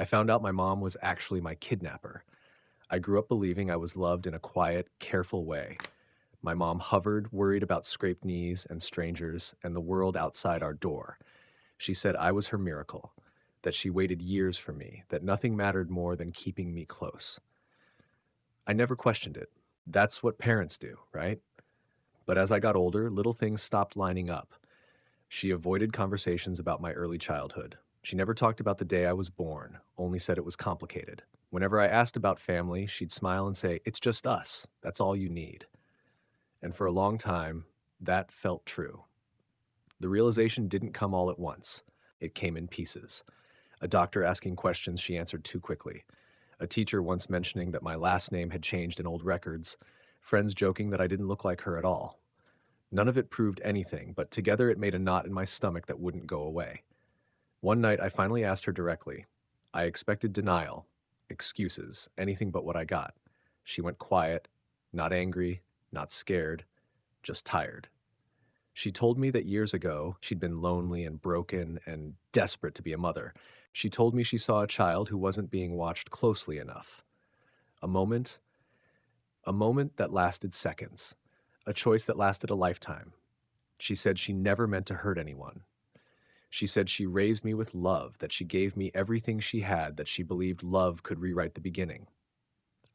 I found out my mom was actually my kidnapper. I grew up believing I was loved in a quiet, careful way. My mom hovered, worried about scraped knees and strangers and the world outside our door. She said I was her miracle, that she waited years for me, that nothing mattered more than keeping me close. I never questioned it. That's what parents do, right? But as I got older, little things stopped lining up. She avoided conversations about my early childhood. She never talked about the day I was born, only said it was complicated. Whenever I asked about family, she'd smile and say, "It's just us. That's all you need." And for a long time, that felt true. The realization didn't come all at once. It came in pieces. A doctor asking questions she answered too quickly. A teacher once mentioning that my last name had changed in old records. Friends joking that I didn't look like her at all. None of it proved anything, but together it made a knot in my stomach that wouldn't go away. One night, I finally asked her directly. I expected denial, excuses, anything but what I got. She went quiet, not angry, not scared, just tired. She told me that years ago, she'd been lonely and broken and desperate to be a mother. She told me she saw a child who wasn't being watched closely enough. A moment, a moment that lasted seconds. A choice that lasted a lifetime. She said she never meant to hurt anyone. She said she raised me with love, that she gave me everything she had, that she believed love could rewrite the beginning.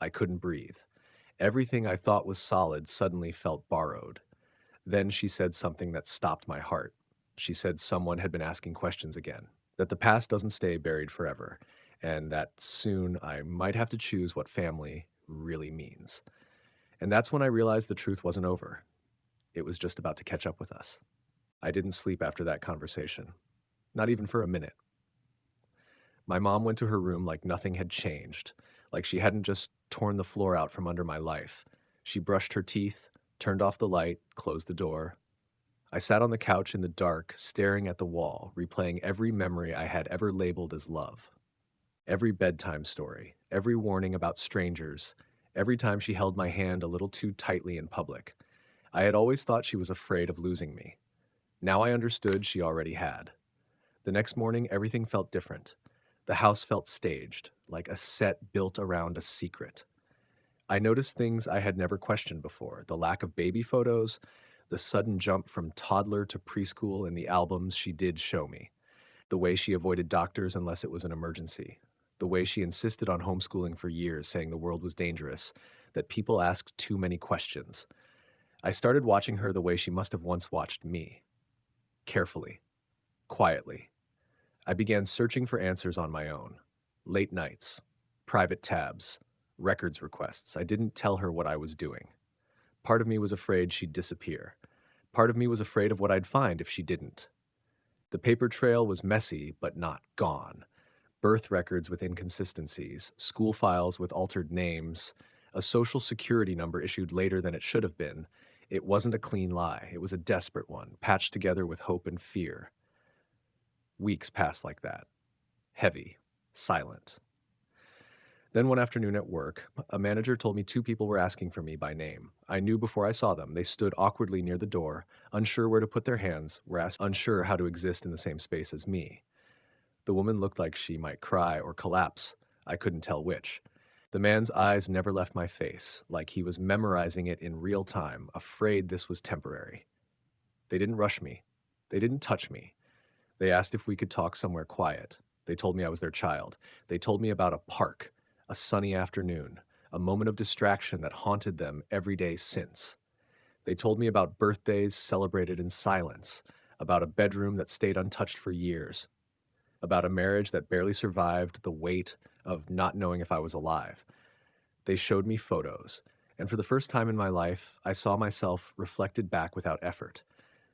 I couldn't breathe. Everything I thought was solid suddenly felt borrowed. Then she said something that stopped my heart. She said someone had been asking questions again, that the past doesn't stay buried forever, and that soon I might have to choose what family really means. And that's when I realized the truth wasn't over. It was just about to catch up with us. I didn't sleep after that conversation, not even for a minute. My mom went to her room like nothing had changed, like she hadn't just torn the floor out from under my life. She brushed her teeth, turned off the light, closed the door. I sat on the couch in the dark, staring at the wall, replaying every memory I had ever labeled as love. Every bedtime story, every warning about strangers, every time she held my hand a little too tightly in public. I had always thought she was afraid of losing me. Now I understood she already had. The next morning, everything felt different. The house felt staged, like a set built around a secret. I noticed things I had never questioned before: the lack of baby photos, the sudden jump from toddler to preschool in the albums she did show me, the way she avoided doctors unless it was an emergency, the way she insisted on homeschooling for years, saying the world was dangerous, that people asked too many questions. I started watching her the way she must have once watched me, carefully, quietly. I began searching for answers on my own. Late nights, private tabs, records requests. I didn't tell her what I was doing. Part of me was afraid she'd disappear. Part of me was afraid of what I'd find if she didn't. The paper trail was messy, but not gone. Birth records with inconsistencies, school files with altered names, a social security number issued later than it should have been. It wasn't a clean lie. It was a desperate one, patched together with hope and fear. Weeks passed like that, heavy, silent. Then one afternoon at work, a manager told me two people were asking for me by name. I knew before I saw them. They stood awkwardly near the door, unsure where to put their hands, unsure how to exist in the same space as me. The woman looked like she might cry or collapse. I couldn't tell which. The man's eyes never left my face, like he was memorizing it in real time, afraid this was temporary. They didn't rush me. They didn't touch me. They asked if we could talk somewhere quiet. They told me I was their child. They told me about a park, a sunny afternoon, a moment of distraction that haunted them every day since. They told me about birthdays celebrated in silence, about a bedroom that stayed untouched for years, about a marriage that barely survived the weight of not knowing if I was alive. They showed me photos, and for the first time in my life, I saw myself reflected back without effort.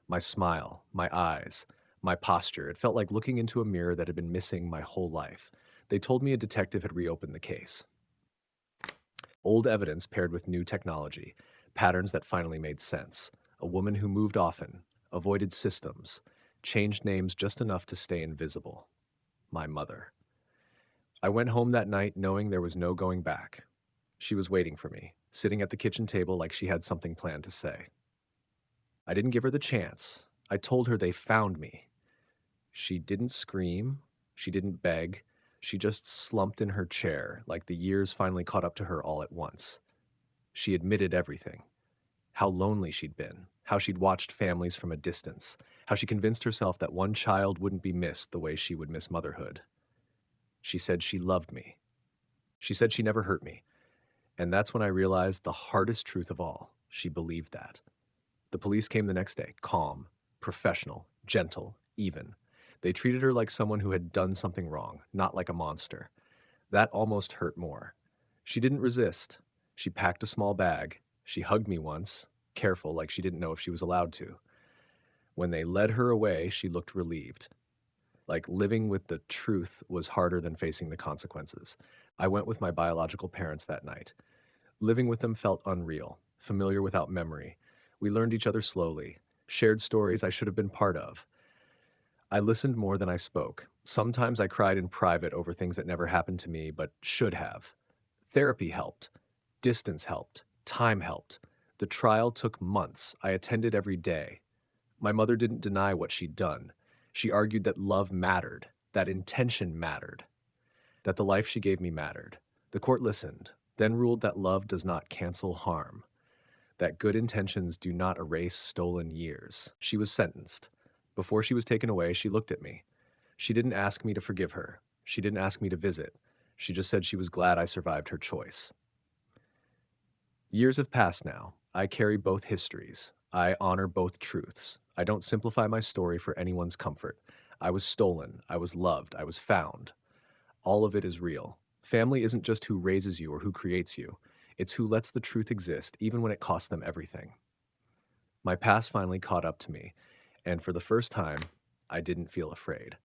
My smile, my eyes, my posture. It felt like looking into a mirror that had been missing my whole life. They told me a detective had reopened the case. Old evidence paired with new technology, patterns that finally made sense. A woman who moved often, avoided systems, changed names just enough to stay invisible. My mother. I went home that night knowing there was no going back. She was waiting for me, sitting at the kitchen table like she had something planned to say. I didn't give her the chance. I told her they found me. She didn't scream. She didn't beg. She just slumped in her chair, like the years finally caught up to her all at once. She admitted everything: how lonely she'd been, how she'd watched families from a distance, how she convinced herself that one child wouldn't be missed the way she would miss motherhood. She said she loved me. She said she never hurt me. And that's when I realized the hardest truth of all: she believed that. The police came the next day, calm, professional, gentle, even. They treated her like someone who had done something wrong, not like a monster. That almost hurt more. She didn't resist. She packed a small bag. She hugged me once, careful, like she didn't know if she was allowed to. When they led her away, she looked relieved. Like living with the truth was harder than facing the consequences. I went with my biological parents that night. Living with them felt unreal, familiar without memory. We learned each other slowly, shared stories I should have been part of. I listened more than I spoke. Sometimes I cried in private over things that never happened to me, but should have. Therapy helped. Distance helped. Time helped. The trial took months. I attended every day. My mother didn't deny what she'd done. She argued that love mattered, that intention mattered, that the life she gave me mattered. The court listened, then ruled that love does not cancel harm, that good intentions do not erase stolen years. She was sentenced. Before she was taken away, she looked at me. She didn't ask me to forgive her. She didn't ask me to visit. She just said she was glad I survived her choice. Years have passed now. I carry both histories. I honor both truths. I don't simplify my story for anyone's comfort. I was stolen. I was loved. I was found. All of it is real. Family isn't just who raises you or who creates you. It's who lets the truth exist, even when it costs them everything. My past finally caught up to me, and for the first time, I didn't feel afraid.